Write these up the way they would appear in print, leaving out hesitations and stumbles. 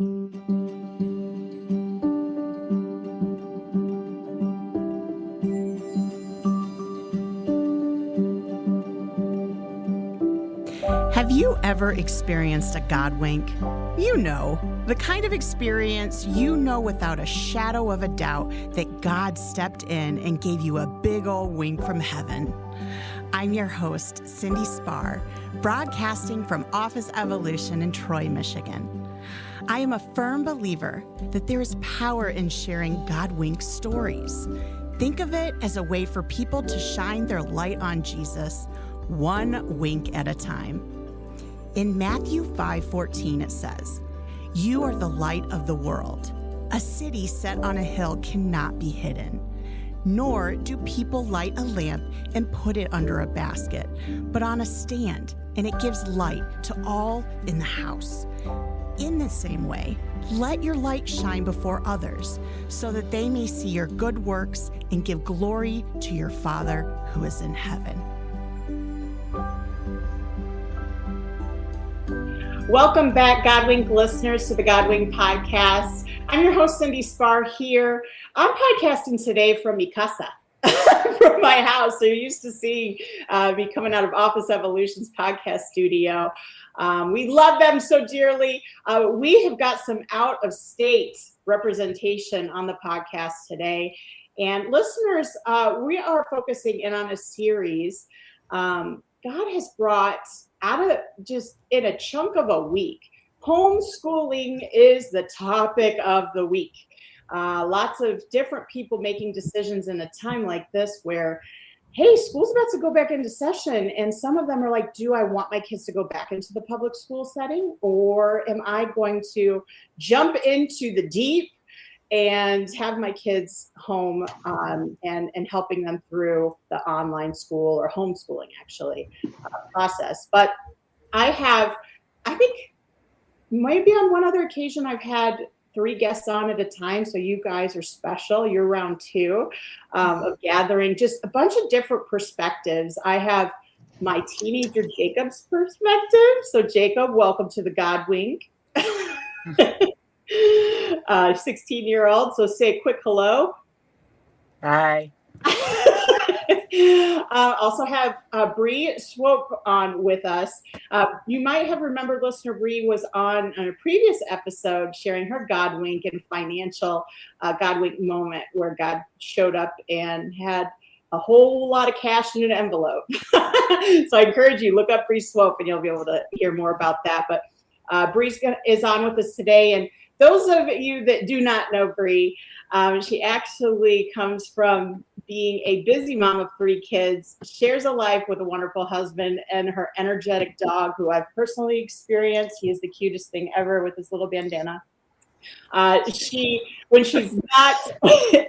Have you ever experienced a God wink? You know, the kind of experience you know without a shadow of a doubt that God stepped in and gave you a big old wink from heaven. I'm your host, Cyndee Sparre, broadcasting from Office Evolution in Troy, Michigan. I am a firm believer that there is power in sharing God wink stories. Think of it as a way for people to shine their light on Jesus, one wink at a time. In Matthew 5:14, it says, "You are the light of the world. A city set on a hill cannot be hidden. Nor do people light a lamp and put it under a basket, but on a stand, and it gives light to all in the house. In the same way, let your light shine before others, so that they may see your good works and give glory to your Father who is in heaven." Welcome back, Godwink listeners, to the Godwink podcast. I'm your host, Cyndee Sparre here. I'm podcasting today from mi casa, from my house. So you're used to seeing me coming out of Office Evolution's podcast studio. We love them so dearly. We have got some out-of-state representation on the podcast today. And listeners, we are focusing in on a series God has brought out of just in a chunk of a week. Homeschooling is the topic of the week. Lots of different people making decisions in a time like this where, hey, school's about to go back into session. And some of them are like, do I want my kids to go back into the public school setting? Or am I going to jump into the deep and have my kids home and helping them through the online school or homeschooling actually process? But I think maybe on one other occasion I've had 3 guests on at a time. So you guys are special. You're round 2 of gathering just a bunch of different perspectives. I have my teenager Jacob's perspective. So Jacob, welcome to the God Wink. 16-year-old. So say a quick hello. Hi. Also have Bree Swope on with us. You might have remembered listener Bree was on a previous episode sharing her God wink and financial God wink moment where God showed up and had a whole lot of cash in an envelope. So I encourage you, look up Bree Swope and you'll be able to hear more about that. But Bree is on with us today. And those of you that do not know Bree, she actually comes from being a busy mom of 3 kids, shares a life with a wonderful husband and her energetic dog, who I've personally experienced. He is the cutest thing ever with his little bandana. When she's not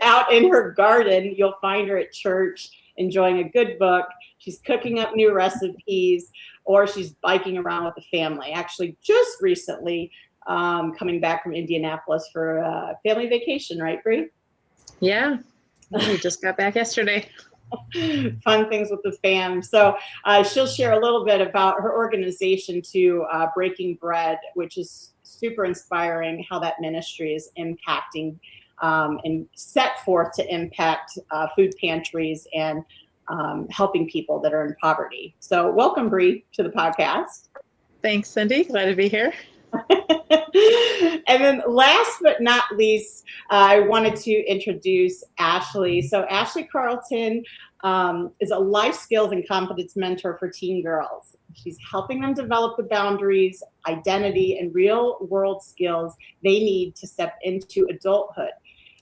out in her garden, you'll find her at church enjoying a good book. She's cooking up new recipes, or she's biking around with the family. Actually, just recently, coming back from Indianapolis for a family vacation, right, Bree? Yeah, we just got back yesterday. Fun things with the fam. So she'll share a little bit about her organization to Breaking Bread, which is super inspiring how that ministry is impacting and set forth to impact food pantries and helping people that are in poverty. So welcome, Bree, to the podcast. Thanks, Cyndee. Glad to be here. And then last but not least, I wanted to introduce Ashley. So Ashley Carlton is a life skills and confidence mentor for teen girls. She's helping them develop the boundaries, identity, and real world skills they need to step into adulthood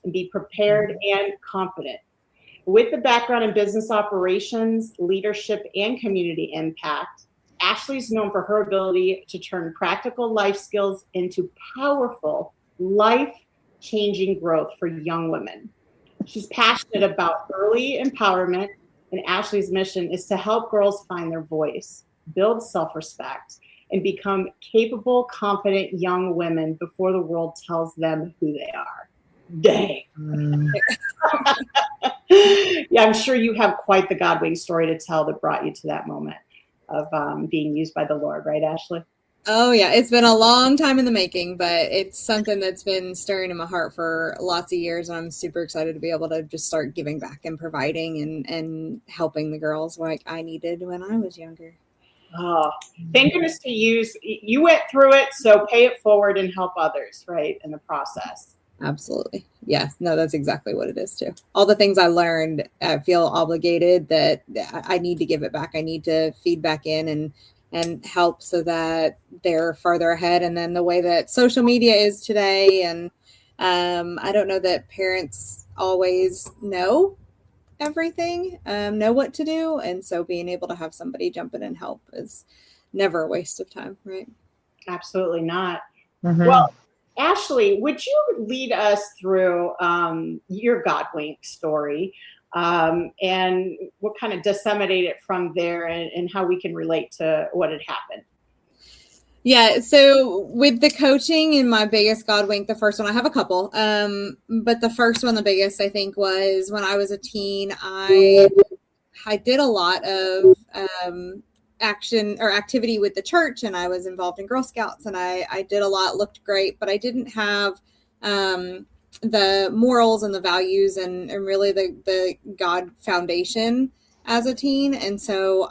and be prepared and confident. With the background in business operations, leadership, and community impact, Ashley's known for her ability to turn practical life skills into powerful, life-changing growth for young women. She's passionate about early empowerment, and Ashley's mission is to help girls find their voice, build self-respect, and become capable, confident young women before the world tells them who they are. Dang. Yeah, I'm sure you have quite the God wink story to tell that brought you to that moment of being used by the Lord, right, Ashley? Oh yeah, it's been a long time in the making, but it's something that's been stirring in my heart for lots of years, and I'm super excited to be able to just start giving back and providing and helping the girls like I needed when I was younger. Oh, thank goodness you went through it, so pay it forward and help others, right, in the process. Absolutely. Yeah, no, that's exactly what it is too. All the things I learned, I feel obligated that I need to give it back. I need to feed back in and help so that they're farther ahead. And then the way that social media is today, and I don't know that parents always know everything, know what to do. And so being able to have somebody jump in and help is never a waste of time, right? Absolutely not. Mhm. Well, Ashley, would you lead us through your God wink story and what kind of disseminate it from there and how we can relate to what had happened? Yeah, so with the coaching and my biggest God wink, the first one, I have a couple, but the first one, the biggest, I think, was when I was a teen. I did a lot of action or activity with the church, and I was involved in Girl Scouts, and I did a lot, looked great, but I didn't have the morals and the values and really the God foundation as a teen. And so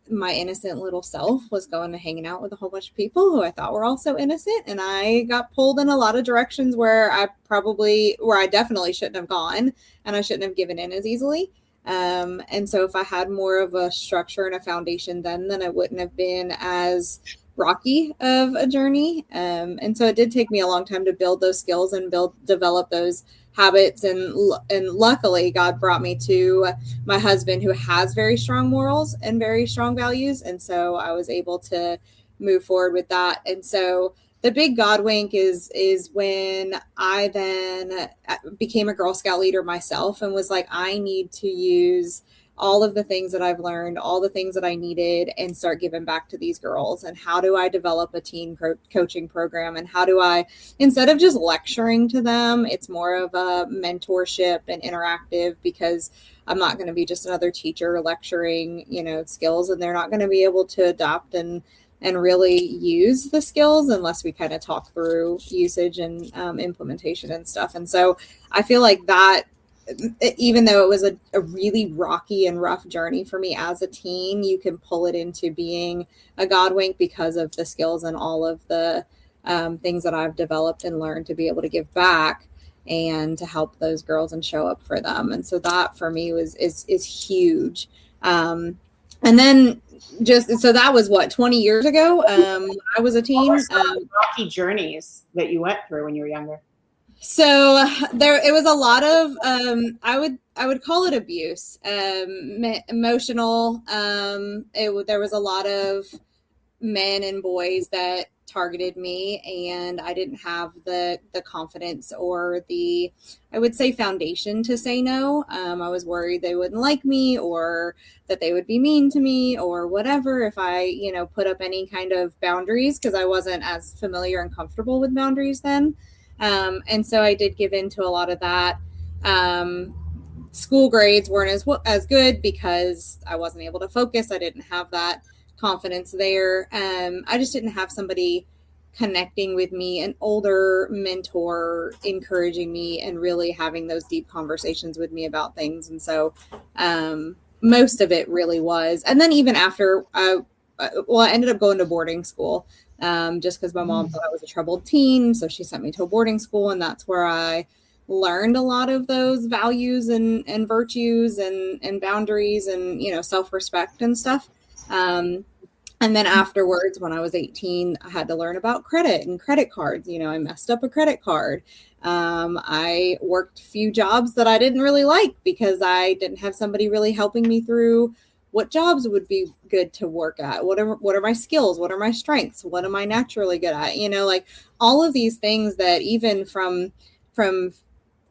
my innocent little self was going to hanging out with a whole bunch of people who I thought were also innocent. And I got pulled in a lot of directions where I definitely shouldn't have gone, and I shouldn't have given in as easily. And so if I had more of a structure and a foundation then it wouldn't have been as rocky of a journey. And so it did take me a long time to build those skills and develop those habits. And luckily God brought me to my husband who has very strong morals and very strong values. And so I was able to move forward with that. And so the big God wink is when I then became a Girl Scout leader myself and was like, I need to use all of the things that I've learned, all the things that I needed, and start giving back to these girls. And how do I develop a teen coaching program? And how do I, instead of just lecturing to them, it's more of a mentorship and interactive, because I'm not going to be just another teacher lecturing, skills, and they're not going to be able to adopt and really use the skills unless we kind of talk through usage and implementation and stuff. And so I feel like that, even though it was a really rocky and rough journey for me as a teen, you can pull it into being a God wink because of the skills and all of the things that I've developed and learned to be able to give back and to help those girls and show up for them. And so that for me is huge. And then so that was 20 years ago. I was a teen. What were some rocky journeys that you went through when you were younger? So it was a lot of I would call it abuse, emotional. There was a lot of men and boys that targeted me, and I didn't have the confidence or I would say foundation to say no. I was worried they wouldn't like me, or that they would be mean to me, or whatever, if I put up any kind of boundaries, because I wasn't as familiar and comfortable with boundaries then. And so I did give in to a lot of that. School grades weren't as good because I wasn't able to focus. I didn't have that confidence there. I just didn't have somebody connecting with me, an older mentor encouraging me and really having those deep conversations with me about things. And so most of it really was. And then even after I ended up going to boarding school. Just because my mom thought I was a troubled teen. So she sent me to a boarding school, and that's where I learned a lot of those values and virtues and boundaries and, self-respect and stuff. And then afterwards, when I was 18, I had to learn about credit and credit cards. I messed up a credit card. I worked a few jobs that I didn't really like because I didn't have somebody really helping me through what jobs would be good to work at. What are my skills? What are my strengths? What am I naturally good at? Like all of these things that even from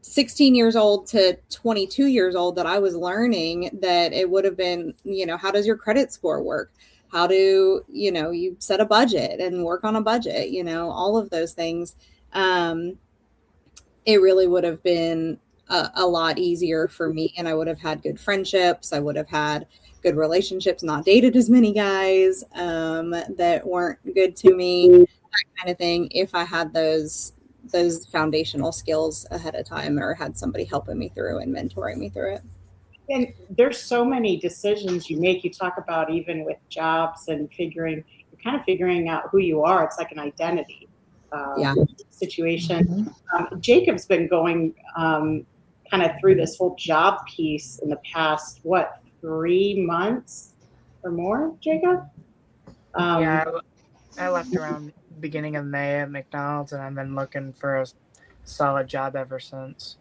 16 years old to 22 years old that I was learning, that it would have been, how does your credit score work? How do, you set a budget and work on a budget, all of those things. It really would have been a lot easier for me, and I would have had good friendships. I would have had good relationships, not dated as many guys that weren't good to me, that kind of thing, if I had those foundational skills ahead of time or had somebody helping me through and mentoring me through it. And there's so many decisions you make. You talk about even with jobs and you're kind of figuring out who you are. It's like an identity situation. Jacob's been going kind of through this whole job piece in the past, 3 months or more, Jacob? I left around beginning of May at McDonald's, and I've been looking for a solid job ever since.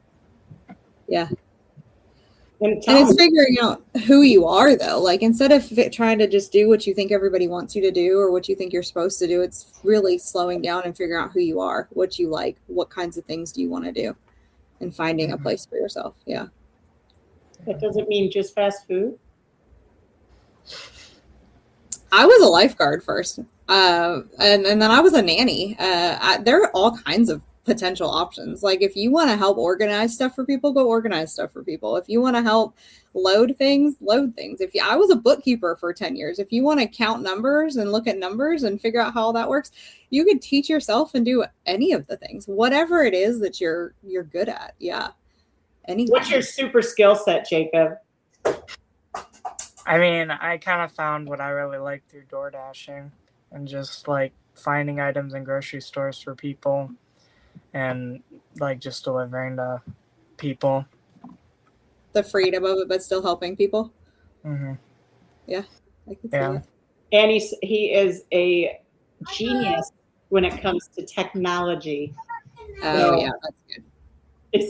Yeah. And it's figuring out who you are, though. Like, instead of trying to just do what you think everybody wants you to do or what you think you're supposed to do, it's really slowing down and figuring out who you are, what you like, what kinds of things do you want to do, and finding a place for yourself. Yeah. That doesn't mean just fast food. I was a lifeguard first, and then I was a nanny. There are all kinds of potential options. Like, if you want to help organize stuff for people, go organize stuff for people. If you want to help load things. I was a bookkeeper for 10 years. If you want to count numbers and look at numbers and figure out how all that works, you could teach yourself and do any of the things, whatever it is that you're good at. Yeah. Anything. What's your super skill set, Jacob? I mean, I kind of found what I really like through door dashing and just like finding items in grocery stores for people and like just delivering to people. The freedom of it, but still helping people. Mm-hmm. Yeah, I can see that. And he is a genius when it comes to technology. Oh, yeah, that's good.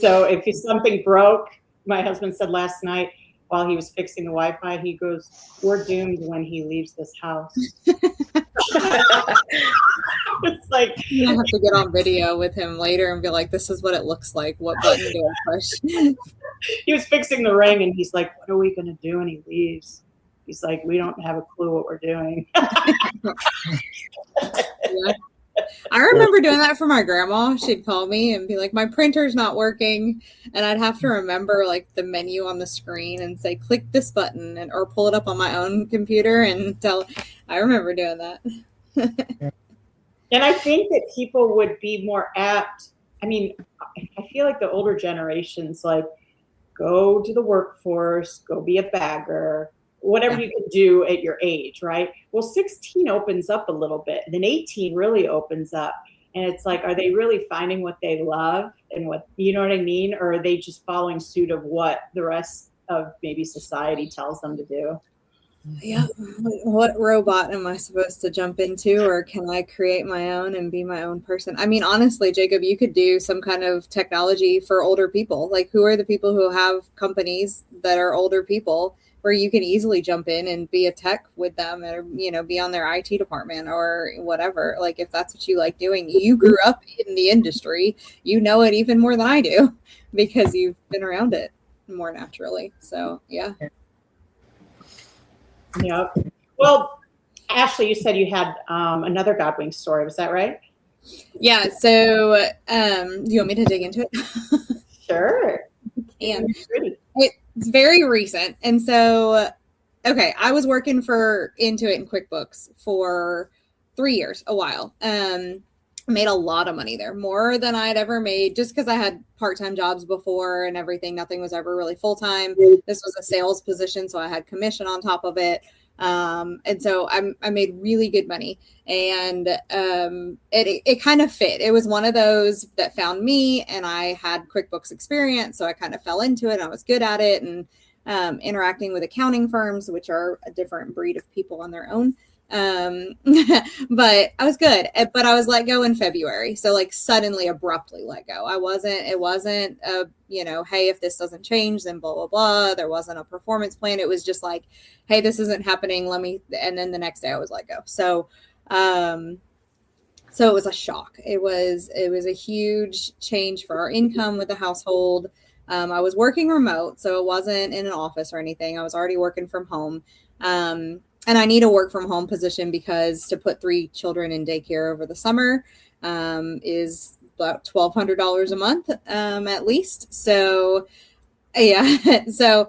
So if something broke, my husband said last night while he was fixing the Wi-Fi, he goes, "We're doomed when he leaves this house." It's like you have to get on video with him later and be like, "This is what it looks like. What button do I push?" He was fixing the ring, and he's like, "What are we going to do when he leaves?" He's like, "We don't have a clue what we're doing." Yeah. I remember doing that for my grandma. She'd call me and be like, "My printer's not working," and I'd have to remember like the menu on the screen and say, "Click this button," or pull it up on my own computer and tell. I remember doing that. And I think that people would be more apt. I mean, I feel like the older generations, like, go to the workforce, go be a bagger, whatever you can do at your age, right? Well, 16 opens up a little bit, and then 18 really opens up. And it's like, are they really finding what they love and what, you know what I mean? Or are they just following suit of what the rest of maybe society tells them to do? Yeah. What robot am I supposed to jump into, or can I create my own and be my own person? I mean, honestly, Jacob, you could do some kind of technology for older people. Like, who are the people who have companies that are older people where you can easily jump in and be a tech with them, or, you know, be on their IT department or whatever. Like, if that's what you like doing, you grew up in the industry, you know it even more than I do because you've been around it more naturally. So, yeah. Yeah. Well, Ashley, you said you had another Godwink story. Was that right? Yeah. So, do you want me to dig into it? Sure. And it's very recent. And so, okay, I was working for Intuit and QuickBooks for 3 years, a while. Made a lot of money there, more than I'd ever made, just because I had part-time jobs before and everything. Nothing was ever really full-time. This was a sales position, so I had commission on top of it. And so I made really good money, and it kind of fit. It was one of those that found me, and I had QuickBooks experience, so I kind of fell into it. I was good at it, and interacting with accounting firms, which are a different breed of people on their own. But I was good, but I was let go in February. So like suddenly, abruptly let go. It wasn't hey, if this doesn't change, then blah, blah, blah. There wasn't a performance plan. It was just like, hey, this isn't happening. And then the next day I was let go. So it was a shock. It was a huge change for our income with the household. I was working remote, so it wasn't in an office or anything. I was already working from home. And I need a work from home position because to put 3 children in daycare over the summer is about $1,200 a month, at least. So, yeah. So,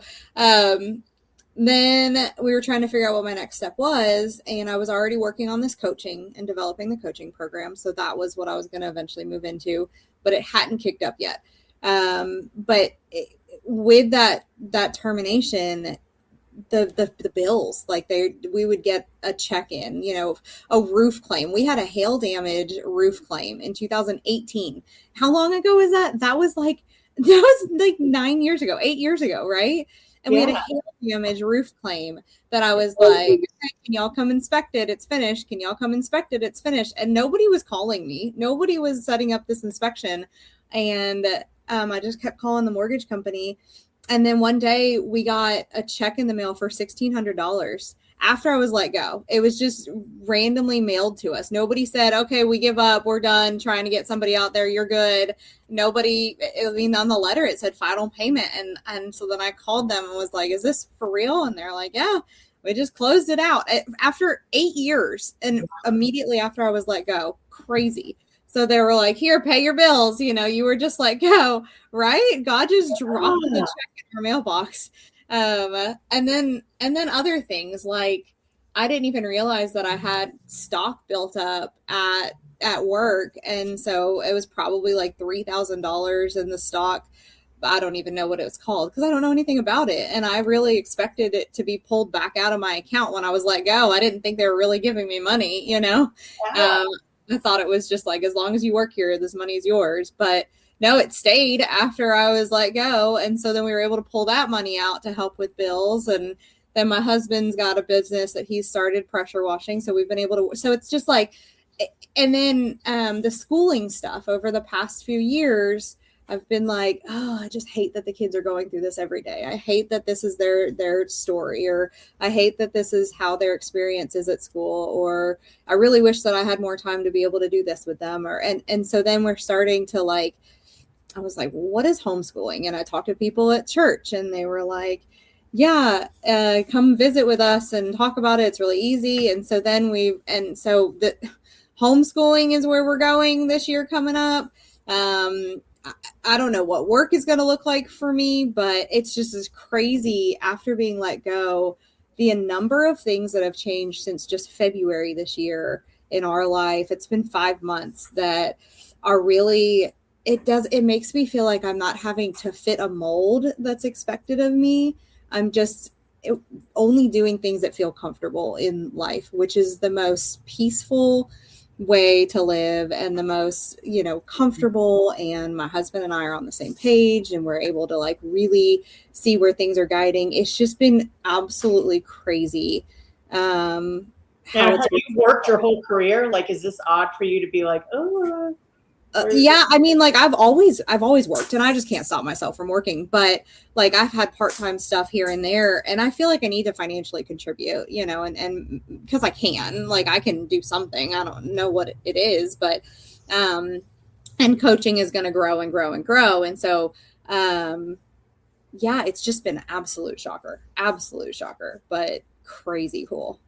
then we were trying to figure out what my next step was. And I was already working on this coaching and developing the coaching program. So that was what I was going to eventually move into, but it hadn't kicked up yet. With that termination, the bills, like we would get a check-in, a roof claim. We had a hail damage roof claim in 2018. How long ago was that? That was like 8 years ago, right? And we had a hail damage roof claim that I was like, hey, can y'all come inspect it? It's finished. Can y'all come inspect it? It's finished. And nobody was calling me. Nobody was setting up this inspection. And I just kept calling the mortgage company. And then one day we got a check in the mail for $1,600 after I was let go. It was just randomly mailed to us. Nobody said, okay, we give up. We're done trying to get somebody out there. You're good. Nobody, on the letter, it said final payment. And so then I called them and was like, is this for real? And they're like, yeah, we just closed it out after 8 years. And immediately after I was let go, crazy. So they were like, here, pay your bills. You were just let go, right? God just dropped the check in your mailbox. And then other things, like I didn't even realize that I had stock built up at work. And so it was probably like $3,000 in the stock. I don't even know what it was called because I don't know anything about it. And I really expected it to be pulled back out of my account when I was let go. I didn't think they were really giving me money, Yeah. I thought it was just like, as long as you work here, this money is yours. But no, it stayed after I was let go. And so then we were able to pull that money out to help with bills. And then my husband's got a business that he started, pressure washing. So we've been able to, so it's just like, and then the schooling stuff over the past few years, I've been like, oh, I just hate that the kids are going through this every day. I hate that this is their story, or I hate that this is how their experience is at school, or I really wish that I had more time to be able to do this with them. And so then we're starting to like, I was like, well, what is homeschooling? And I talked to people at church and they were like, yeah, come visit with us and talk about it. It's really easy. And so then so the homeschooling is where we're going this year coming up. I don't know what work is going to look like for me, but it's just as crazy after being let go, the number of things that have changed since just February this year in our life. It's been 5 months that are really, it makes me feel like I'm not having to fit a mold that's expected of me. I'm just only doing things that feel comfortable in life, which is the most peaceful way to live and the most, comfortable. And my husband and I are on the same page and we're able to like really see where things are guiding. It's just been absolutely crazy. Have you worked your whole career? Like, is this odd for you to be like, oh, yeah, I mean, like I've always worked and I just can't stop myself from working, but like I've had part-time stuff here and there and I feel like I need to financially contribute, and because I can do something. I don't know what it is, but and coaching is going to grow and grow and grow. And so, yeah, it's just been absolute shocker, but crazy cool.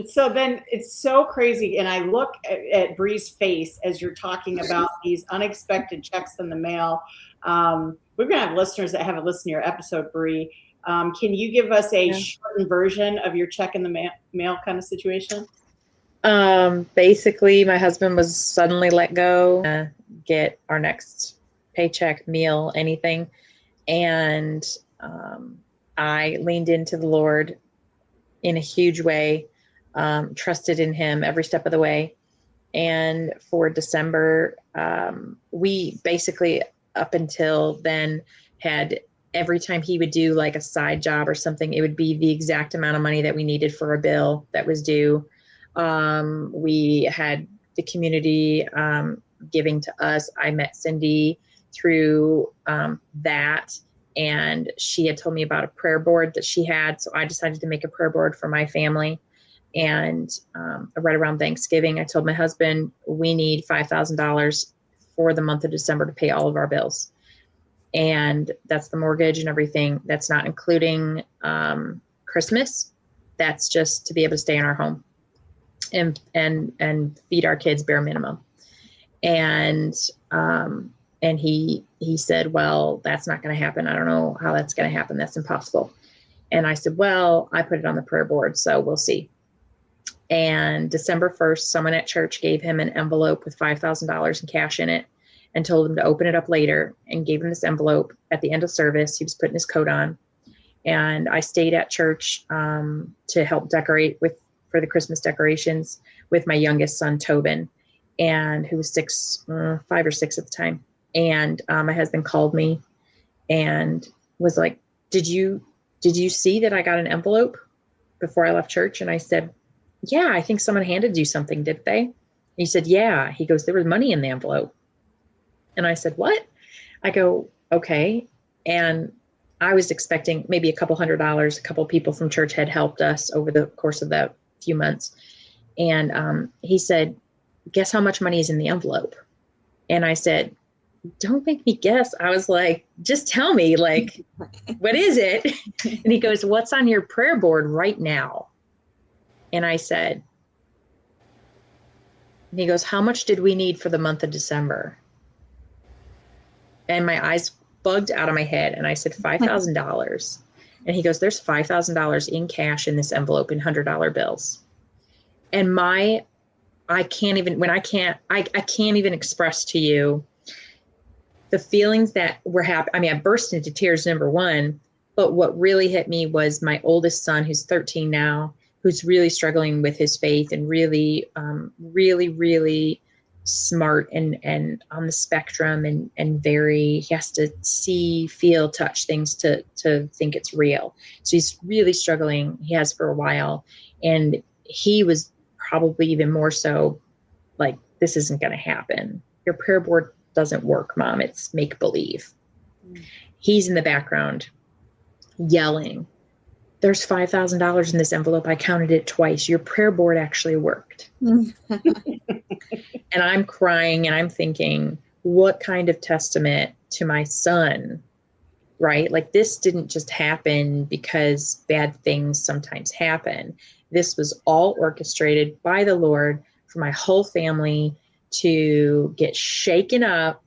So then it's so crazy. And I look at Bree's face as you're talking about these unexpected checks in the mail. We're going to have listeners that haven't listened to your episode, Bree. Can you give us a shortened version of your check in the mail kind of situation? Basically, my husband was suddenly let go, get our next paycheck, meal, anything. And I leaned into the Lord in a huge way. Trusted in him every step of the way. And for December, we basically up until then had every time he would do like a side job or something, it would be the exact amount of money that we needed for a bill that was due. We had the community giving to us. I met Cyndee through that. And she had told me about a prayer board that she had. So I decided to make a prayer board for my family. And right around Thanksgiving, I told my husband, we need $5,000 for the month of December to pay all of our bills. And that's the mortgage and everything. That's not including Christmas. That's just to be able to stay in our home and feed our kids bare minimum. And he said, well, that's not going to happen. I don't know how that's going to happen. That's impossible. And I said, well, I put it on the prayer board, so we'll see. And December 1st, someone at church gave him an envelope with $5,000 in cash in it and told him to open it up later, and gave him this envelope at the end of service. He was putting his coat on. And I stayed at church to help decorate for the Christmas decorations with my youngest son, Tobin, and who was 5 or 6 at the time. And my husband called me and was like, did you see that I got an envelope before I left church? And I said, yeah, I think someone handed you something, did they? And he said, yeah. He goes, there was money in the envelope. And I said, what? I go, okay. And I was expecting maybe a couple $100. A couple of people from church had helped us over the course of the few months. And he said, guess how much money is in the envelope? And I said, don't make me guess. I was like, just tell me, like, what is it? And he goes, what's on your prayer board right now? And I said, and he goes, how much did we need for the month of December? And my eyes bugged out of my head. And I said, $5,000. And he goes, there's $5,000 in cash in this envelope in $100 bills. And I can't even express to you the feelings that were happening. I mean, I burst into tears, number one, but what really hit me was my oldest son, who's 13 now, who's really struggling with his faith and really, really smart and on the spectrum and he has to see, feel, touch things to think it's real. So he's really struggling. He has for a while. And he was probably even more so like, this isn't going to happen. Your prayer board doesn't work, Mom. It's make believe. He's in the background yelling, there's $5,000 in this envelope. I counted it twice. Your prayer board actually worked. And I'm crying and I'm thinking, what kind of testament to my son, right? Like, this didn't just happen because bad things sometimes happen. This was all orchestrated by the Lord for my whole family to get shaken up,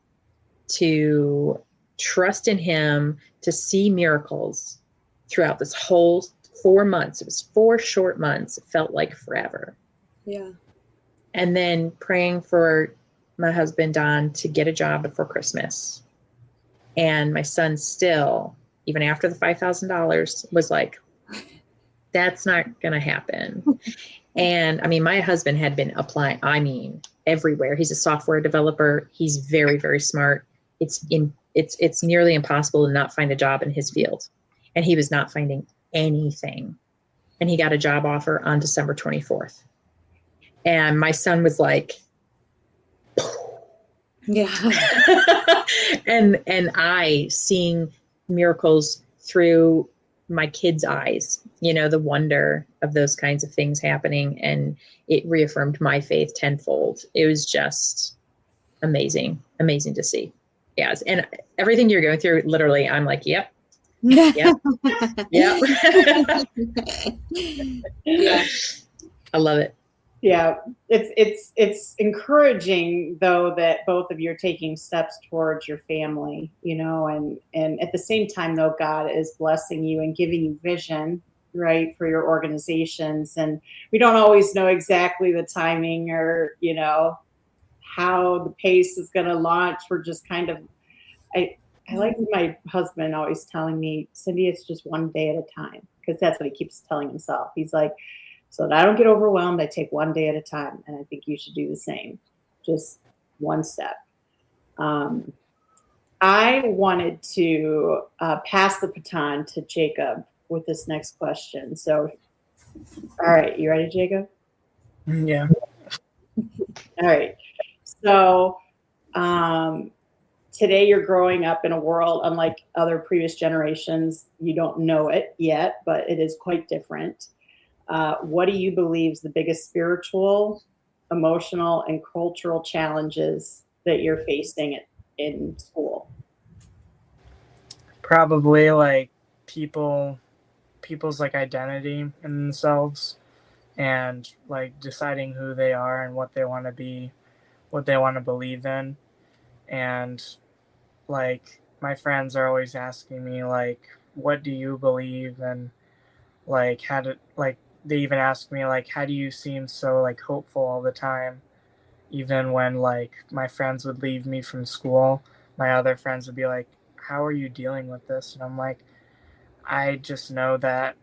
to trust in him, to see miracles throughout this whole 4 months. It was 4 short months. It felt like forever. Yeah. And then praying for my husband, Don, to get a job before Christmas. And my son still, even after the $5,000, was like, that's not going to happen. And I mean, my husband had been applying, everywhere. He's a software developer. He's very, very smart. It's nearly impossible to not find a job in his field. And he was not finding anything. And he got a job offer on December 24th. And my son was like, yeah. and I seeing miracles through my kids' eyes, the wonder of those kinds of things happening. And it reaffirmed my faith tenfold. It was just amazing to see. Yes. And everything you're going through, literally, I'm like, yep. Yep. Yep. Yeah. I love it. Yeah, it's encouraging though that both of you are taking steps towards your family, and at the same time though, God is blessing you and giving you vision, right, for your organizations. And we don't always know exactly the timing or how the pace is going to launch. We're just kind of, I like my husband always telling me, Cyndee, it's just one day at a time, because that's what he keeps telling himself. He's like, so that I don't get overwhelmed, I take one day at a time. And I think you should do the same, just one step. I wanted to pass the baton to Jacob with this next question. So, all right, you ready, Jacob? Yeah. All right. So today you're growing up in a world unlike other previous generations. You don't know it yet, but it is quite different. What do you believe is the biggest spiritual, emotional, and cultural challenges that you're facing in school? Probably like people's like identity in themselves, and like deciding who they are and what they want to be, what they want to believe in. And like my friends are always asking me like, what do you believe? And like they even asked me like, how do you seem so like hopeful all the time, even when like my friends would leave me from school, my other friends would be like, how are you dealing with this? And I'm like, I just know that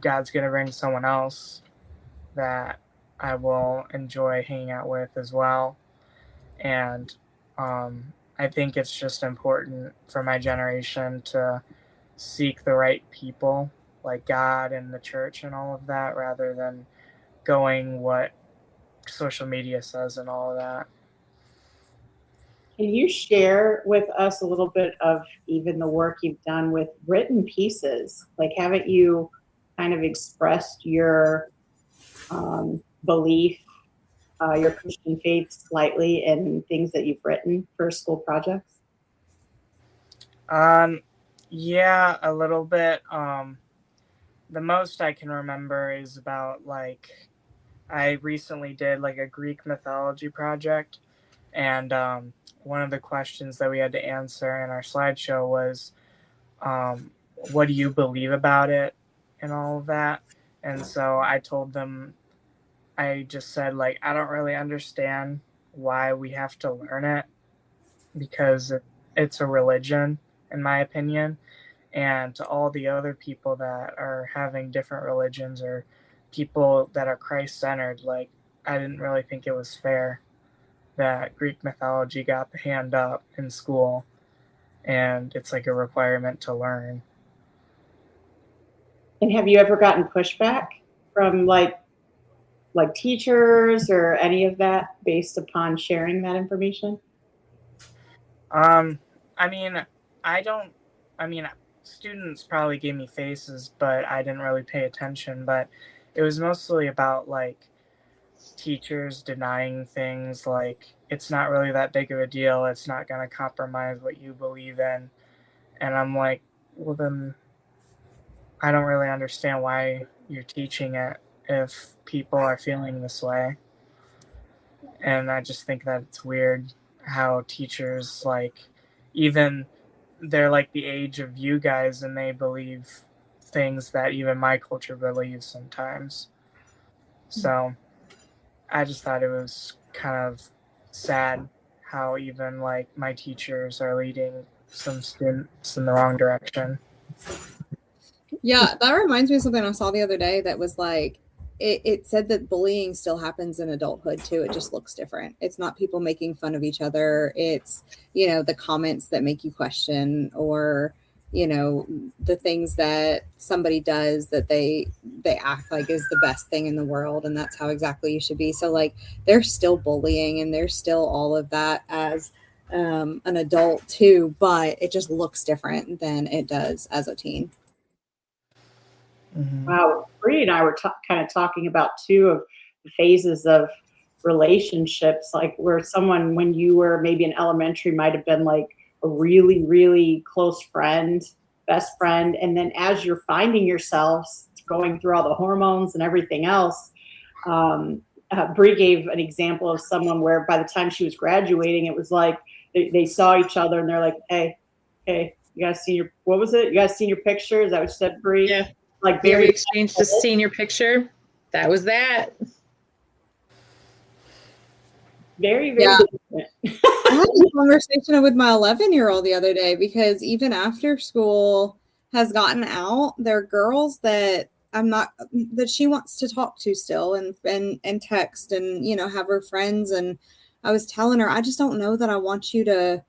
God's going to bring someone else that I will enjoy hanging out with as well. And I think it's just important for my generation to seek the right people, like God and the church and all of that, rather than going what social media says and all of that. Can you share with us a little bit of even the work you've done with written pieces? Like, haven't you kind of expressed your belief, your Christian faith slightly in things that you've written for school projects? Yeah, a little bit. The most I can remember is about like, I recently did like a Greek mythology project, and one of the questions that we had to answer in our slideshow was, what do you believe about it and all of that. And so I told them, I just said like, I don't really understand why we have to learn it, because it's a religion in my opinion. And to all the other people that are having different religions or people that are Christ-centered, like, I didn't really think it was fair that Greek mythology got the hand up in school and it's like a requirement to learn. And have you ever gotten pushback from like teachers or any of that based upon sharing that information? I mean, students probably gave me faces, but I didn't really pay attention. But it was mostly about like teachers denying things, like it's not really that big of a deal. It's not going to compromise what you believe in. And I'm like, well, then I don't really understand why you're teaching it if people are feeling this way. And I just think that it's weird how teachers, like, even they're like the age of you guys and they believe things that even my culture believes sometimes. So I just thought it was kind of sad how even like my teachers are leading some students in the wrong direction. Yeah, that reminds me of something I saw the other day that was like, it said that bullying still happens in adulthood too. It just looks different. It's not people making fun of each other. It's, the comments that make you question, or, the things that somebody does that they act like is the best thing in the world. And that's how exactly you should be. So like, there's still bullying and there's still all of that as an adult too, but it just looks different than it does as a teen. Mm-hmm. Wow, Bree and I were kind of talking about two of the phases of relationships, like where someone, when you were maybe in elementary, might have been like a really, really close friend, best friend. And then as you're finding yourselves going through all the hormones and everything else, Bree gave an example of someone where by the time she was graduating, it was like they saw each other and they're like, hey, you guys see your, what was it? You guys seen your picture? Is that what you said, Bree? Yeah. Like we exchanged a senior picture. That was that. Very, very different. I had a conversation with my 11-year-old the other day, because even after school has gotten out, there are girls that she wants to talk to still and text and, have her friends. And I was telling her, I just don't know that I want you to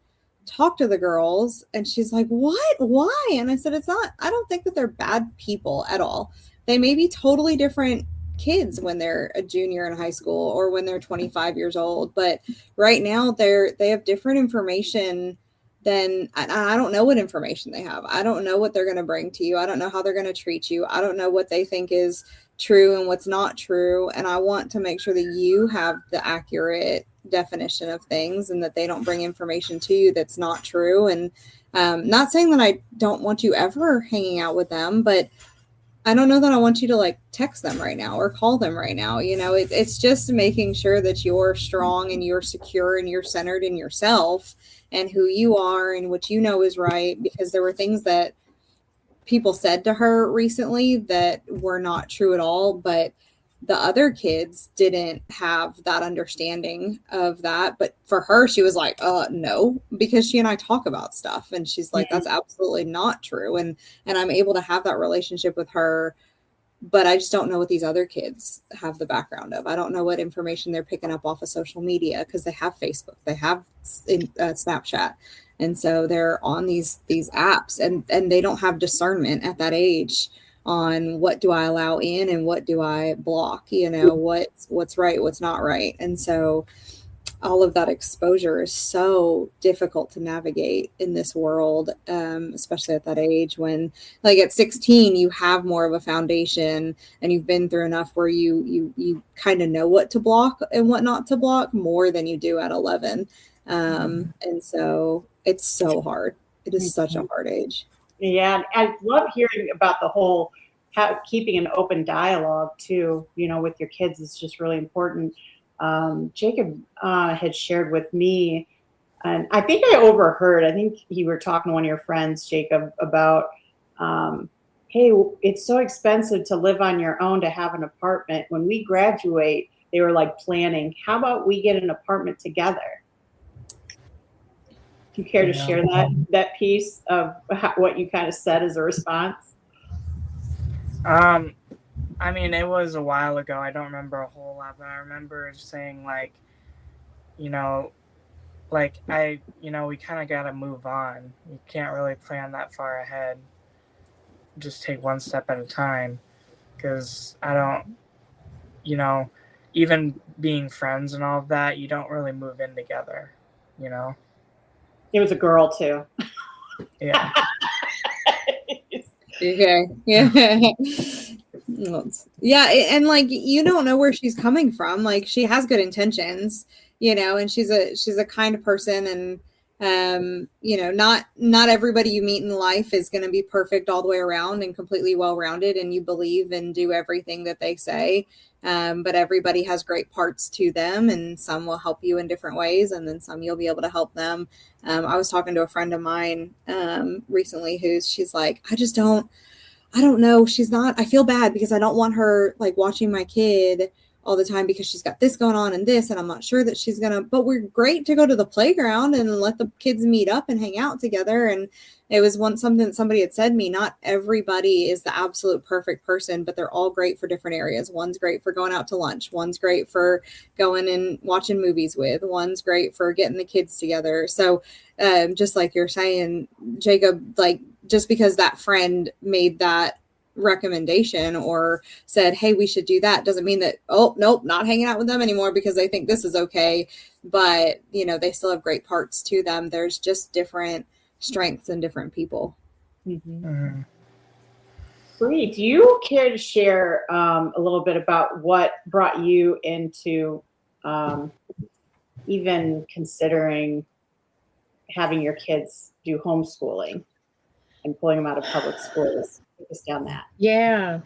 talk to the girls. And she's like, what? Why? And I said, I don't think that they're bad people at all. They may be totally different kids when they're a junior in high school or when they're 25 years old. But right now they have different information than I don't know what information they have. I don't know what they're going to bring to you. I don't know how they're going to treat you. I don't know what they think is true and what's not true. And I want to make sure that you have the accurate definition of things and that they don't bring information to you that's not true. And not saying that I don't want you ever hanging out with them, but I don't know that I want you to like text them right now or call them right now. It's just making sure that you're strong and you're secure and you're centered in yourself and who you are and what you know is right. Because there were things that people said to her recently that were not true at all, but the other kids didn't have that understanding of that. But for her, she was like, no, because she and I talk about stuff, and she's like, that's absolutely not true. And I'm able to have that relationship with her, but I just don't know what these other kids have the background of. I don't know what information they're picking up off of social media, because they have Facebook, they have Snapchat. And so they're on these apps, and they don't have discernment at that age on what do I allow in and what do I block, what's right, what's not right. And so all of that exposure is so difficult to navigate in this world, especially at that age when, like, at 16, you have more of a foundation and you've been through enough where you kind of know what to block and what not to block more than you do at 11. And so it's so hard. It is such a hard age. Yeah, I love hearing about the whole keeping an open dialogue too. With your kids is just really important. Jacob had shared with me, and I think I overheard. I think you were talking to one of your friends, Jacob, about, hey, it's so expensive to live on your own, to have an apartment. When we graduate, they were like planning, how about we get an apartment together? Do you care to share that piece of what you kind of said as a response? I mean, it was a while ago. I don't remember a whole lot, but I remember saying, like, we kind of got to move on. You can't really plan that far ahead. Just take one step at a time, because I don't, even being friends and all of that, you don't really move in together, It was a girl too. Yeah. Okay. Yeah. Yeah. And like, you don't know where she's coming from. Like, she has good intentions, and she's a kind of person. And, not everybody you meet in life is going to be perfect all the way around and completely well-rounded, and you believe and do everything that they say. But everybody has great parts to them, and some will help you in different ways, and then some you'll be able to help them. I was talking to a friend of mine recently she's like, I don't know. I feel bad because I don't want her like watching my kid all the time because she's got this going on and this, and I'm not sure that she's but we're great to go to the playground and let the kids meet up and hang out together. And it was something that somebody had said to me, not everybody is the absolute perfect person, but they're all great for different areas. One's great for going out to lunch. One's great for going and watching movies with. One's great for getting the kids together. So just like you're saying, Jacob, like, just because that friend made that recommendation or said, hey, we should do that, doesn't mean that, oh, nope, not hanging out with them anymore because they think this is okay. But, they still have great parts to them. There's just different strengths in different people. Mm-hmm. Mm-hmm. Bree, do you care to share a little bit about what brought you into even considering having your kids do homeschooling and pulling them out of public schools? Take us down that. Yeah.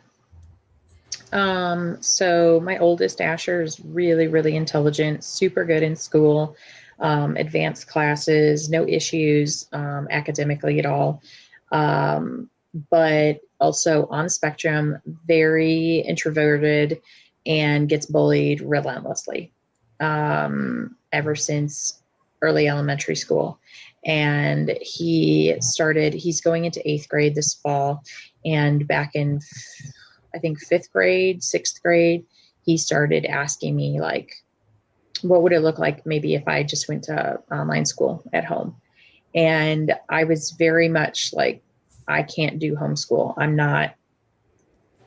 So my oldest, Asher, is really, really intelligent, super good in school, advanced classes, no issues academically at all. But also on the spectrum, very introverted and gets bullied relentlessly ever since early elementary school. And he's going into 8th grade this fall. And back in, I think, 5th grade, 6th grade, he started asking me, like, what would it look like maybe if I just went to online school at home? And I was very much like, I can't do homeschool. I'm not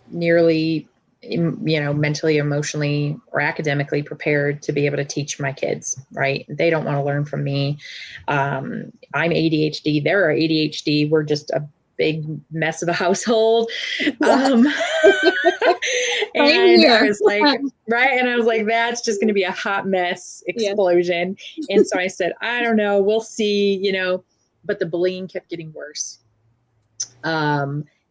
nearly, mentally, emotionally, or academically prepared to be able to teach my kids, right? They don't want to learn from me. I'm ADHD. They're ADHD. We're just a big mess of a household. And I was like, right. And I was like, that's just going to be a hot mess explosion. Yes. And so I said, I don't know, we'll see, but the bullying kept getting worse.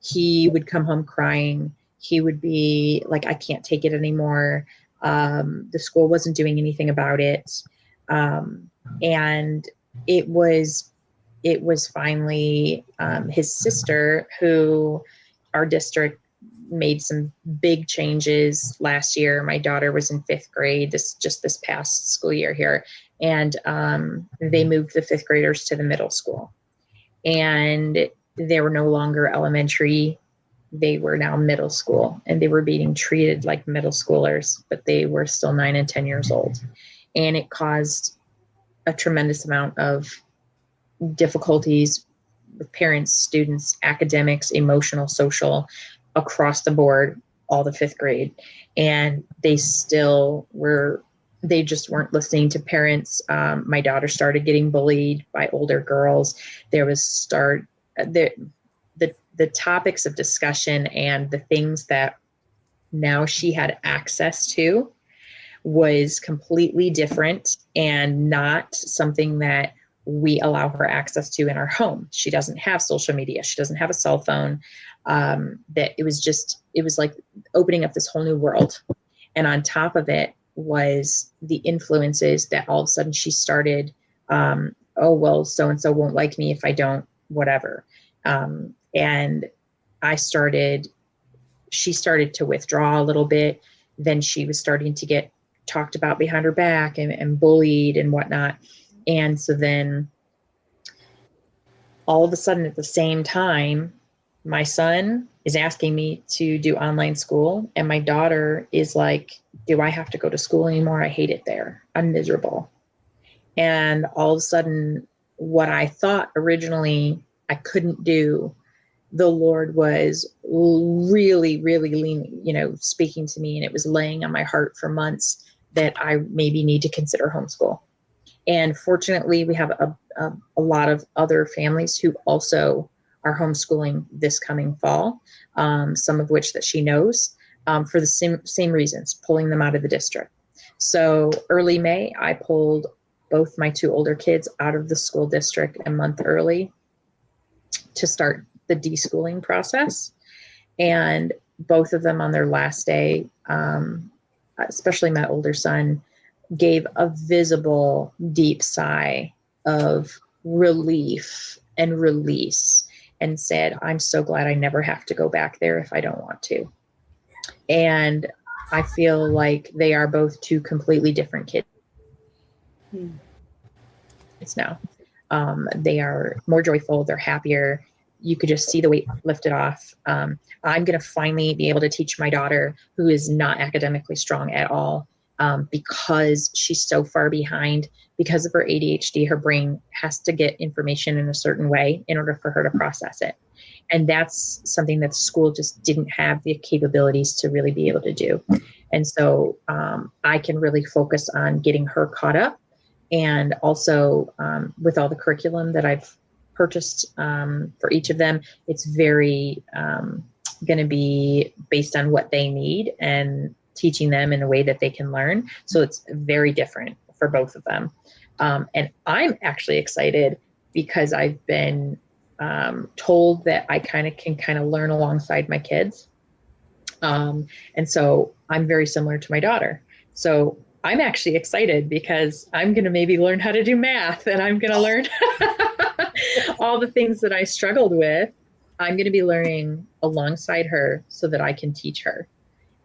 He would come home crying. He would be like, I can't take it anymore. The school wasn't doing anything about it. And it was it was finally his sister, who our district made some big changes last year. My daughter was in 5th grade this past school year here, and they moved the 5th graders to the middle school, and they were no longer elementary. They were now middle school, and they were being treated like middle schoolers, but they were still 9 and 10 years old. And it caused a tremendous amount of difficulties with parents, students, academics, emotional, social, across the board, all the 5th grade. And they just weren't listening to parents. My daughter started getting bullied by older girls. There was the topics of discussion and the things that now she had access to was completely different, and not something that we allow her access to in our home. She doesn't have social media. She doesn't have a cell phone. That it was like opening up this whole new world. And on top of it was the influences that all of a sudden she started, oh, well, so-and-so won't like me if I don't, whatever. And she started to withdraw a little bit. Then she was starting to get talked about behind her back and bullied and whatnot. And so then all of a sudden at the same time, my son is asking me to do online school. And my daughter is like, do I have to go to school anymore? I hate it there. I'm miserable. And all of a sudden, what I thought originally I couldn't do, the Lord was really, really leaning, speaking to me, and it was laying on my heart for months that I maybe need to consider homeschool. And fortunately, we have a lot of other families who also are homeschooling this coming fall, some of which that she knows, for the same reasons, pulling them out of the district. So early May, I pulled both my 2 older kids out of the school district a month early to start the deschooling process. And both of them on their last day, especially my older son, gave a visible deep sigh of relief and release and said, I'm so glad I never have to go back there if I don't want to. And I feel like they are both 2 completely different kids now. They are more joyful. They're happier. You could just see the weight lifted off. I'm going to finally be able to teach my daughter, who is not academically strong at all, because she's so far behind because of her ADHD. Her brain has to get information in a certain way in order for her to process it. And that's something that the school just didn't have the capabilities to really be able to do. And so I can really focus on getting her caught up. And also with all the curriculum that I've purchased for each of them, it's very going to be based on what they need and teaching them in a way that they can learn. So it's very different for both of them. And I'm actually excited because I've been told that I can learn alongside my kids. And so I'm very similar to my daughter. So I'm actually excited because I'm going to maybe learn how to do math, and I'm going to learn all the things that I struggled with. I'm going to be learning alongside her so that I can teach her.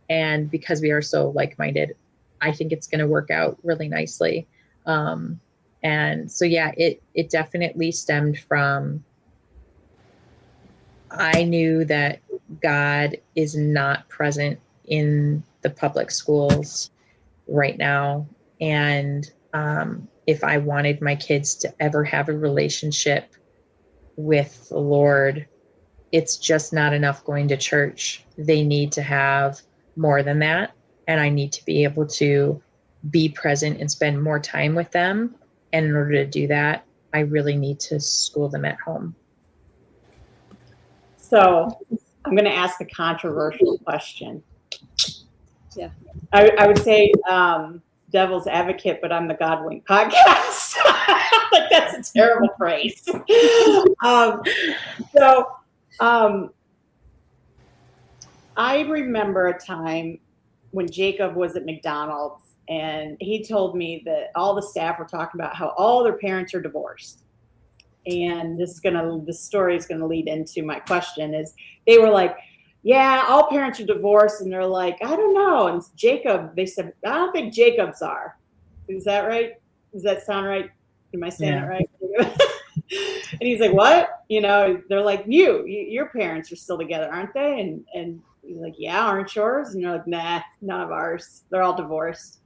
And because we are so like-minded, I think it's going to work out really nicely. And so, yeah, it definitely stemmed from, I knew that God is not present in the public schools right now. And if I wanted my kids to ever have a relationship with the Lord, it's just not enough going to church. They need to have more than that. And I need to be able to be present and spend more time with them. And in order to do that, I really need to school them at home. So I'm going to ask a controversial question. Yeah. I would say devil's advocate, but I'm the Godwink podcast. Like, that's a terrible phrase. I remember a time when Jacob was at McDonald's, and he told me that all the staff were talking about how all their parents are divorced. and the story is gonna lead into my question. Is they were like, yeah, all parents are divorced, and they're like, I don't know. And Jacob, they said, I don't think Jacobs are. Is that right? Does that sound right? Am I saying it right? And he's like, what? They're like, your parents are still together, aren't they? And he's like, yeah, aren't yours? And you're like, nah, none of ours. They're all divorced.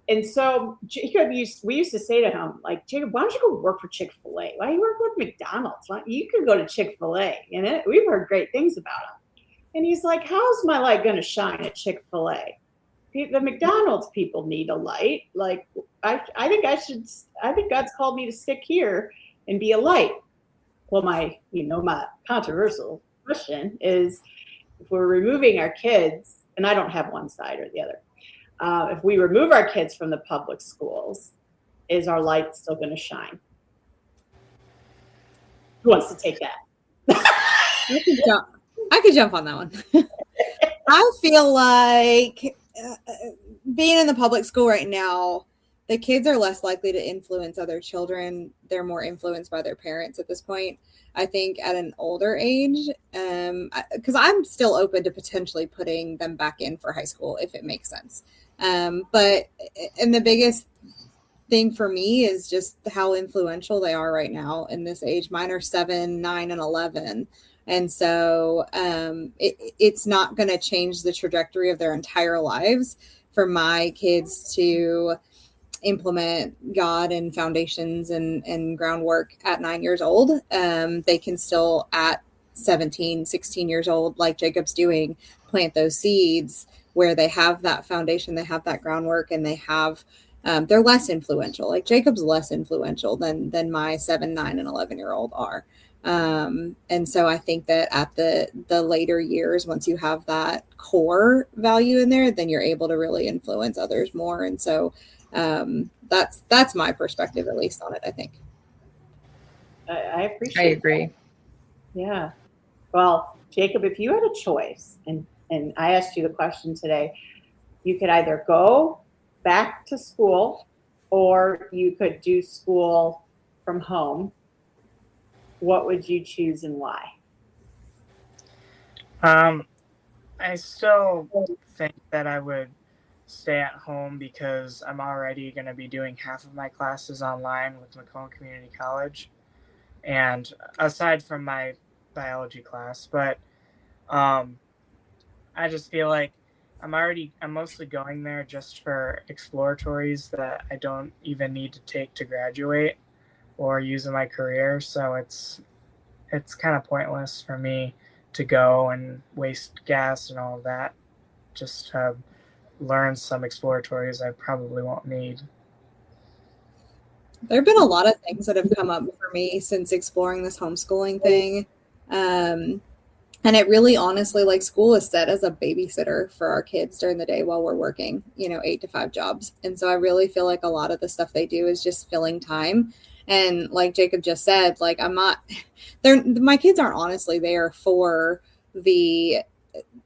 And so Jacob we used to say to him, like, Jacob, why don't you go work for Chick-fil-A? Why don't you work with McDonald's? You could go to Chick-fil-A. And we've heard great things about him. And he's like, how's my light going to shine at Chick-fil-A? The McDonald's people need a light. Like, I think God's called me to stick here and be a light. Well, my controversial question is, if we're removing our kids, and I don't have one side or the other, if we remove our kids from the public schools, is our light still going to shine? Who wants to take that? I could jump on that one. I feel like being in the public school right now, the kids are less likely to influence other children. They're more influenced by their parents at this point. I think at an older age, because I'm still open to potentially putting them back in for high school if it makes sense. And the biggest thing for me is just how influential they are right now in this age. Mine are 7, 9, and 11. And so it's not going to change the trajectory of their entire lives for my kids to implement God and foundations and groundwork at 9 years old. They can still at 17, 16 years old, like Jacob's doing, plant those seeds where they have that foundation, they have that groundwork, and they have they're less influential. Like Jacob's less influential than my 7, 9, and 11-year-old are. And so I think that at the later years, once you have that core value in there, then you're able to really influence others more. And so that's my perspective, at least, on it, I think. I appreciate I agree. That. Yeah. Well, Jacob, if you had a choice, and I asked you the question today, you could either go back to school or you could do school from home. What would you choose and why? I still think that I would stay at home because I'm already going to be doing half of my classes online with Macomb Community College, and aside from my biology class. But I just feel like I'm mostly going there just for exploratories that I don't even need to take to graduate or use in my career. So it's kind of pointless for me to go and waste gas and all of that just to learn some exploratories I probably won't need. There have been a lot of things that have come up for me since exploring this homeschooling thing. And it really, honestly, like, school is set as a babysitter for our kids during the day while we're working, 8 to 5 jobs. And so I really feel like a lot of the stuff they do is just filling time. And like Jacob just said, like, my kids aren't honestly there for the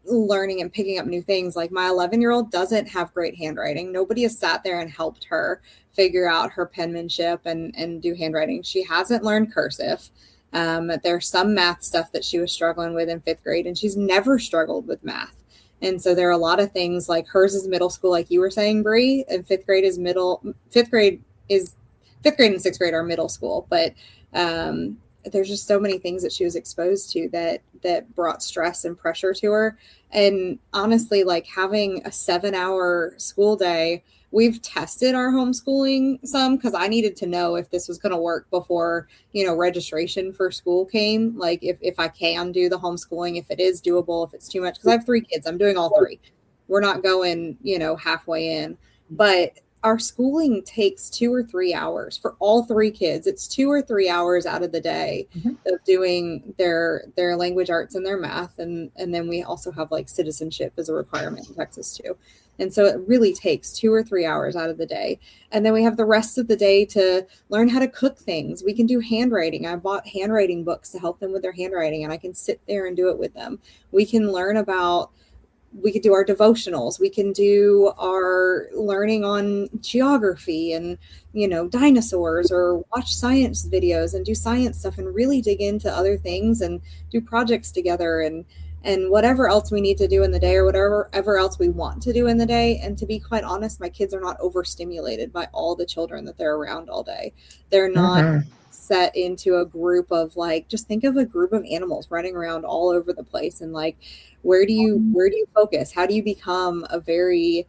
learning and picking up new things. Like, my 11-year-old doesn't have great handwriting. Nobody has sat there and helped her figure out her penmanship and do handwriting. She hasn't learned cursive. There's some math stuff that she was struggling with in 5th grade, and she's never struggled with math. And so there are a lot of things, like hers is middle school, like you were saying, Bree, and 5th grade and 6th grade are middle school. But there's just so many things that she was exposed to that brought stress and pressure to her. And honestly, like, having a 7-hour school day, we've tested our homeschooling some because I needed to know if this was going to work before, registration for school came. Like, if I can do the homeschooling, if it is doable, if it's too much, because I have 3 kids, I'm doing all 3. We're not going, halfway in. But our schooling takes 2 or 3 hours for all 3 kids. It's 2 or 3 hours out of the day of doing their language arts and their math. And then we also have, like, citizenship as a requirement in Texas too. And so it really takes 2 or 3 hours out of the day. And then we have the rest of the day to learn how to cook things. We can do handwriting. I bought handwriting books to help them with their handwriting, and I can sit there and do it with them. We can learn about we could do our devotionals. We can do our learning on geography and, dinosaurs, or watch science videos and do science stuff and really dig into other things and do projects together and whatever else we need to do in the day, or whatever else we want to do in the day. And to be quite honest, my kids are not overstimulated by all the children that they're around all day. They're not set into a group of just think of a group of animals running around all over the place. And where do you focus? How do you become a very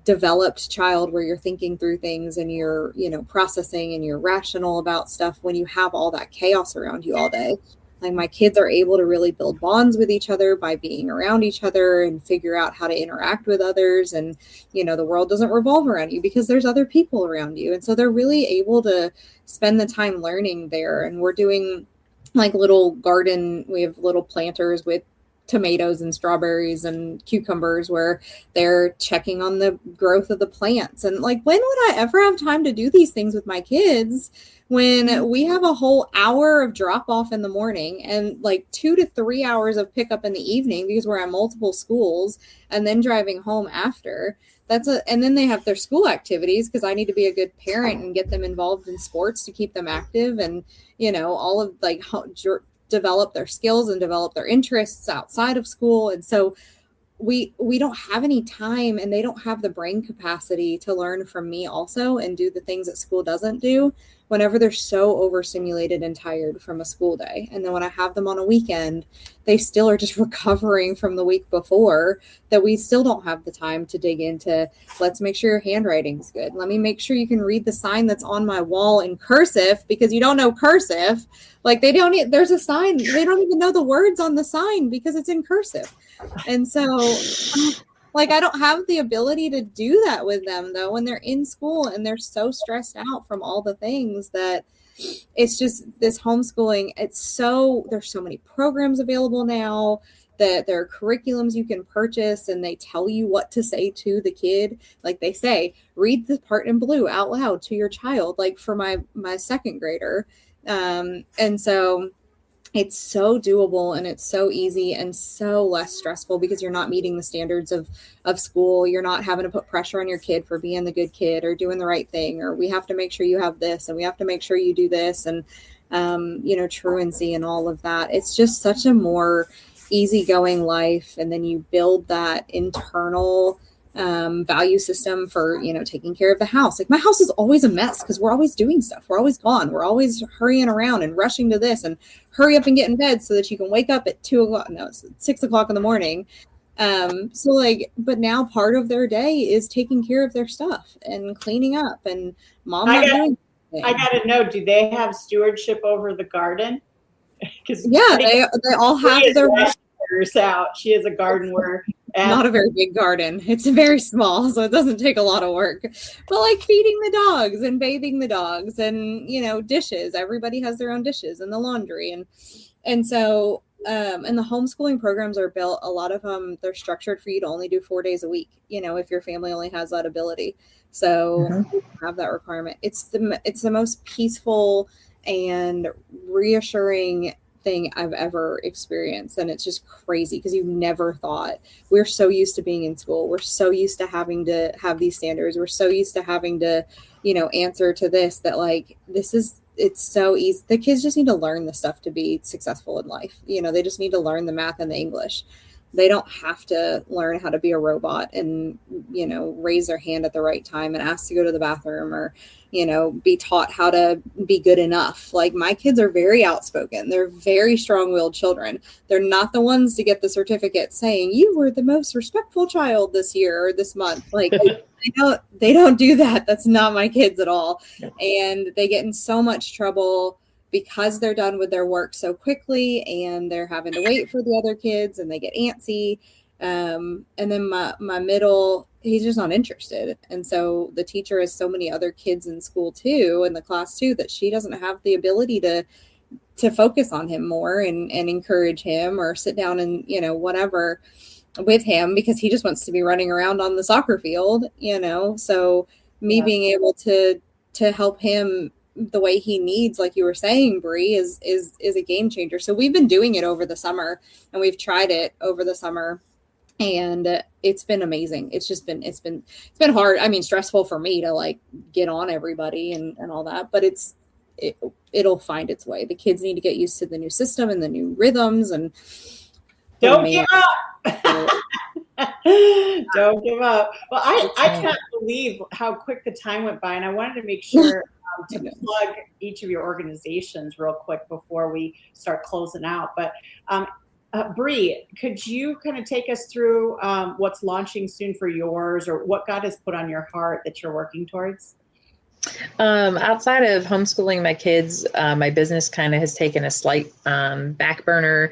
developed child where you're thinking through things and you're, processing and you're rational about stuff when you have all that chaos around you all day? My kids are able to really build bonds with each other by being around each other and figure out how to interact with others. And, the world doesn't revolve around you because there's other people around you. And so they're really able to spend the time learning there. And we're doing little garden. We have little planters with tomatoes and strawberries and cucumbers where they're checking on the growth of the plants. And when would I ever have time to do these things with my kids when we have a whole hour of drop off in the morning and 2 to 3 hours of pickup in the evening because we're at multiple schools, and then driving home after? And then they have their school activities because I need to be a good parent and get them involved in sports to keep them active and, all of develop their skills and develop their interests outside of school. And so we don't have any time, and they don't have the brain capacity to learn from me also and do the things that school doesn't do whenever they're so overstimulated and tired from a school day. And then when I have them on a weekend, they still are just recovering from the week before, that we still don't have the time to dig into, let's make sure your handwriting's good. Let me make sure you can read the sign that's on my wall in cursive, because you don't know cursive. There's a sign. They don't even know the words on the sign because it's in cursive. And so I don't have the ability to do that with them though when they're in school and they're so stressed out from all the things that it's just this homeschooling. There's so many programs available now that there are curriculums you can purchase, and they tell you what to say to the kid. They say, read the part in blue out loud to your child, for my second grader. And so it's so doable, and it's so easy and so less stressful because you're not meeting the standards of school. You're not having to put pressure on your kid for being the good kid or doing the right thing, or we have to make sure you have this and we have to make sure you do this, and, truancy and all of that. It's just such a more easygoing life. And then you build that internal value system for, taking care of the house. My house is always a mess because we're always doing stuff. We're always gone. We're always hurrying around and rushing to this, and hurry up and get in bed so that you can wake up at 6 o'clock in the morning. But now part of their day is taking care of their stuff and cleaning up, and mom not doing anything. I gotta know, do they have stewardship over the garden? They all have their out. She has a garden where not a very big garden. It's very small, so it doesn't take a lot of work. But feeding the dogs and bathing the dogs and, dishes. Everybody has their own dishes and the laundry. And so, and the homeschooling programs are built, a lot of them, they're structured for you to only do 4 days a week, if your family only has that ability. So you have that requirement. It's the most peaceful and reassuring thing I've ever experienced. And it's just crazy because you've never thought. We're so used to being in school. We're so used to having to have these standards. We're so used to having to, answer to this, that it's so easy. The kids just need to learn the stuff to be successful in life. They just need to learn the math and the English. They don't have to learn how to be a robot and, raise their hand at the right time and ask to go to the bathroom, or, be taught how to be good enough. My kids are very outspoken. They're very strong-willed children. They're not the ones to get the certificate saying you were the most respectful child this year or this month. They don't do that. That's not my kids at all. And they get in so much trouble because they're done with their work so quickly, and they're having to wait for the other kids, and they get antsy. And then my middle, he's just not interested. And so the teacher has so many other kids in school too, in the class too, that she doesn't have the ability to focus on him more and encourage him or sit down and, whatever with him, because he just wants to be running around on the soccer field, so me being able to help him the way he needs, like you were saying, Bree, is a game changer. So we've been doing it over the summer, and we've tried it over the summer, and it's been amazing. It's been hard. I mean, stressful for me to like get on everybody and all that, but it'll find its way. The kids need to get used to the new system and the new rhythms, and don't give up. Don't give up. Well, I can't believe how quick the time went by, and I wanted to make sure to plug each of your organizations real quick before we start closing out. But Bree, could you kind of take us through what's launching soon for yours, or what God has put on your heart that you're working towards? Outside of homeschooling my kids, my business kind of has taken a slight back burner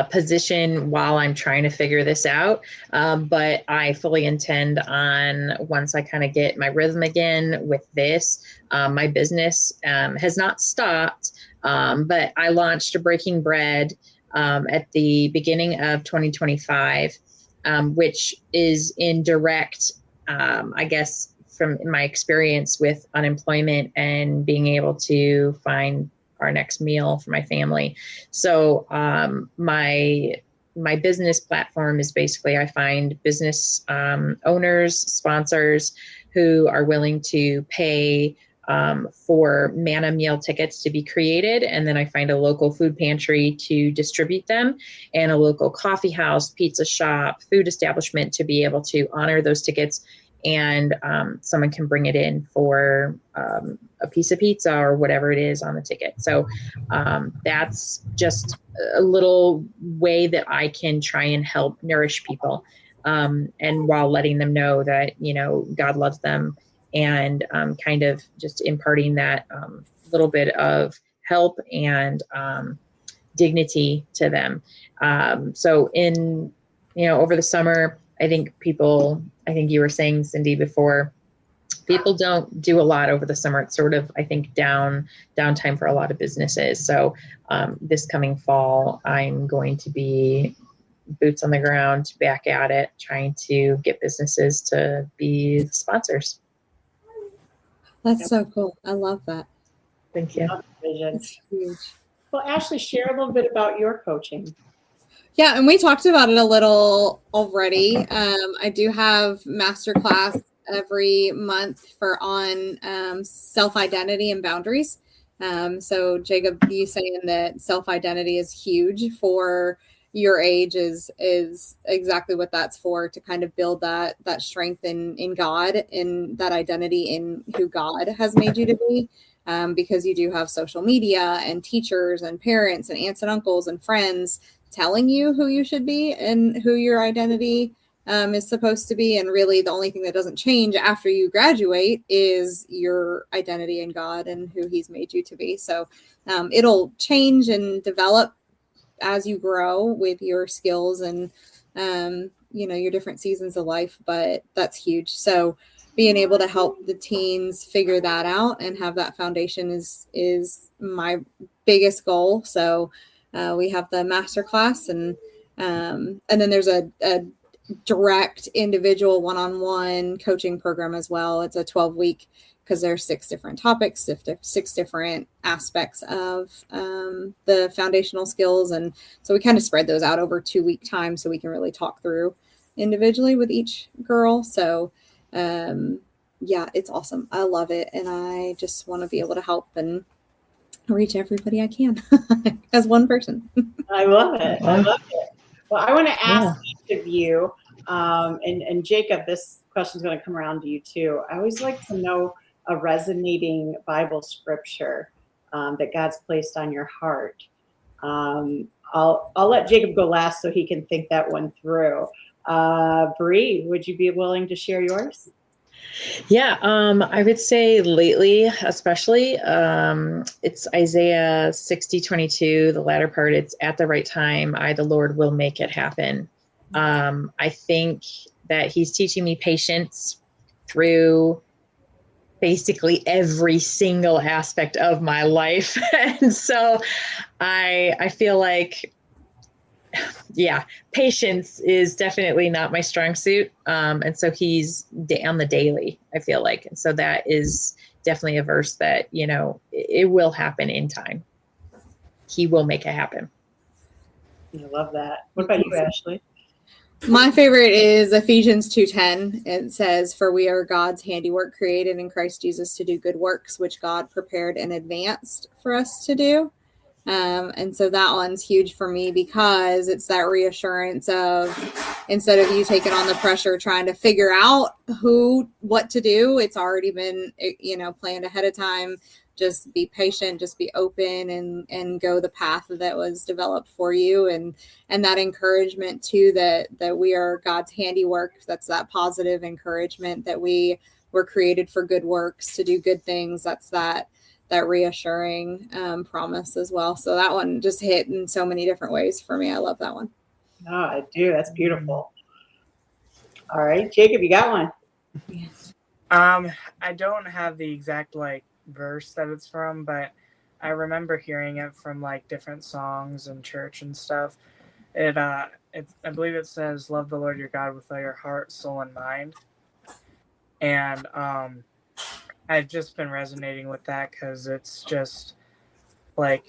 position while I'm trying to figure this out. But I fully intend on, once I kind of get my rhythm again with this, my business has not stopped, but I launched Breaking Bread at the beginning of 2025, which is in direct, I guess, from my experience with unemployment and being able to find our next meal for my family. So my business platform is basically, I find business owners, sponsors who are willing to pay for manna meal tickets to be created. And then I find a local food pantry to distribute them, and a local coffee house, pizza shop, food establishment to be able to honor those tickets. And someone can bring it in for a piece of pizza or whatever it is on the ticket. So that's just a little way that I can try and help nourish people. And while letting them know that, God loves them, and kind of just imparting that little bit of help and dignity to them. So over the summer, I think you were saying, Cyndee, before, people don't do a lot over the summer. It's sort of, I think, downtime for a lot of businesses. So this coming fall, I'm going to be boots on the ground, back at it, trying to get businesses to be sponsors. That's so cool. I love that. Thank you. It's huge. Well, Ashley, share a little bit about your coaching. Yeah, and we talked about it a little already. I do have masterclass every month on self-identity and boundaries. So Jacob, you saying that self-identity is huge for your age is exactly what that's for, to kind of build that strength in God and that identity in who God has made you to be. Because you do have social media and teachers and parents and aunts and uncles and friends telling you who you should be and who your identity is supposed to be. And really the only thing that doesn't change after you graduate is your identity in God and who he's made you to be. So it'll change and develop as you grow with your skills and, your different seasons of life, but that's huge. So being able to help the teens figure that out and have that foundation is my biggest goal. So we have the masterclass, and then there's a direct individual one-on-one coaching program as well. It's a 12-week, because there's 6 different topics, 6 different aspects of the foundational skills. And so we kind of spread those out over 2-week time so we can really talk through individually with each girl. So it's awesome. I love it. And I just want to be able to help and reach everybody I can as one person. I love it. Well, I want to ask each of you, and Jacob, this question is going to come around to you too. I always like to know a resonating Bible scripture that God's placed on your heart. I'll let Jacob go last so he can think that one through. Bree, would you be willing to share yours? Yeah, I would say lately, especially, it's Isaiah 60:22, the latter part. It's at the right time, I, the Lord, will make it happen. I think that he's teaching me patience through basically every single aspect of my life. And so I feel like, patience is definitely not my strong suit. And so he's on the daily, I feel like. And so that is definitely a verse that, it will happen in time. He will make it happen. I love that. What about you, Ashley? My favorite is Ephesians 2:10. It says, "For we are God's handiwork, created in Christ Jesus to do good works, which God prepared in advance for us to do." And so that one's huge for me because it's that reassurance of, instead of you taking on the pressure trying to figure out what to do, it's already been, planned ahead of time. Just be patient, just be open, and go the path that was developed for you. And that encouragement too, that we are God's handiwork. That's that positive encouragement that we were created for good works, to do good things. That's that reassuring promise as well. So that one just hit in so many different ways for me. I love that one. Oh, I do. That's beautiful. All right, Jacob, you got one? Yes. I don't have the exact verse that it's from, but I remember hearing it from different songs in church and stuff. I believe it says, "Love the Lord your God with all your heart, soul, and mind." And I've just been resonating with that because it's just I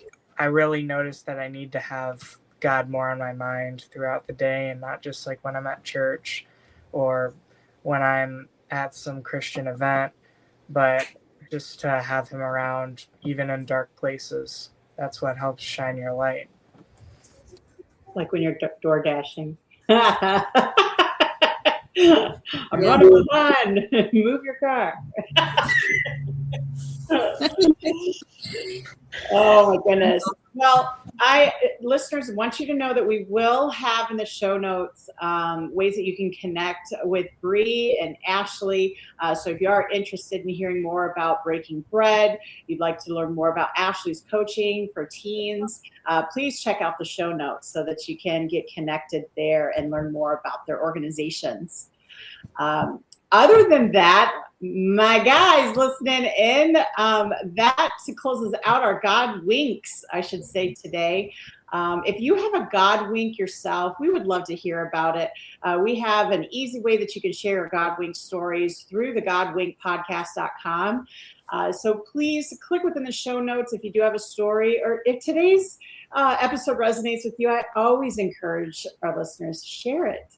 really noticed that I need to have God more on my mind throughout the day, and not just when I'm at church or when I'm at some Christian event, but just to have him around even in dark places. That's what helps shine your light. Like when you're door dashing. I'm running the line. Move your car. Oh my goodness. Well, listeners, want you to know that we will have in the show notes ways that you can connect with Bree and Ashley. So if you are interested in hearing more about Breaking Bread, you'd like to learn more about Ashley's coaching for teens, please check out the show notes so that you can get connected there and learn more about their organizations. Other than that, my guys listening in, that closes out our God winks, I should say, today. If you have a God wink yourself, we would love to hear about it. We have an easy way that you can share your God wink stories through the godwinkpodcast.com. So please click within the show notes if you do have a story, or if today's episode resonates with you. I always encourage our listeners to share it.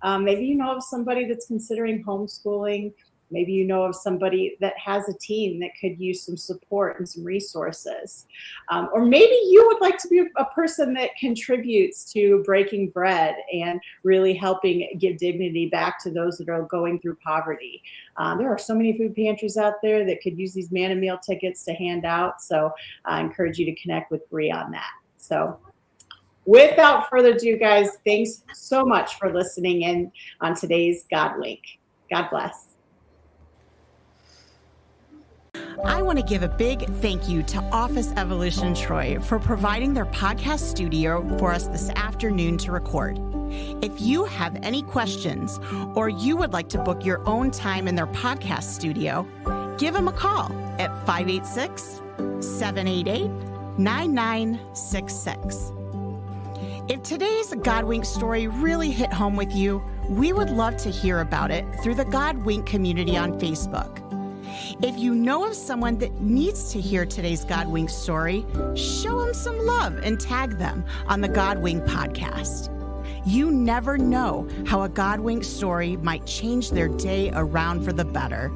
Maybe you know of somebody that's considering homeschooling. Maybe you know of somebody that has a team that could use some support and some resources. Or maybe you would like to be a person that contributes to Breaking Bread and really helping give dignity back to those that are going through poverty. There are so many food pantries out there that could use these man and meal tickets to hand out. So I encourage you to connect with Bree on that. So without further ado, guys, thanks so much for listening in on today's God Wink. God bless. I want to give a big thank you to Office Evolution Troy for providing their podcast studio for us this afternoon to record. If you have any questions or you would like to book your own time in their podcast studio, give them a call at 586-788-9966. If today's God Wink story really hit home with you, we would love to hear about it through the God Wink community on Facebook. If you know of someone that needs to hear today's God Wink story, show them some love and tag them on the God Wink podcast. You never know how a God Wink story might change their day around for the better.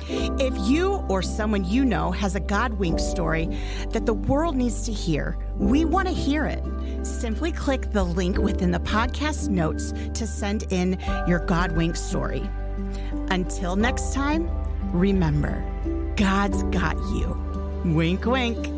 If you or someone you know has a God Wink story that the world needs to hear, we want to hear it. Simply click the link within the podcast notes to send in your God Wink story. Until next time, remember, God's got you. Wink, wink.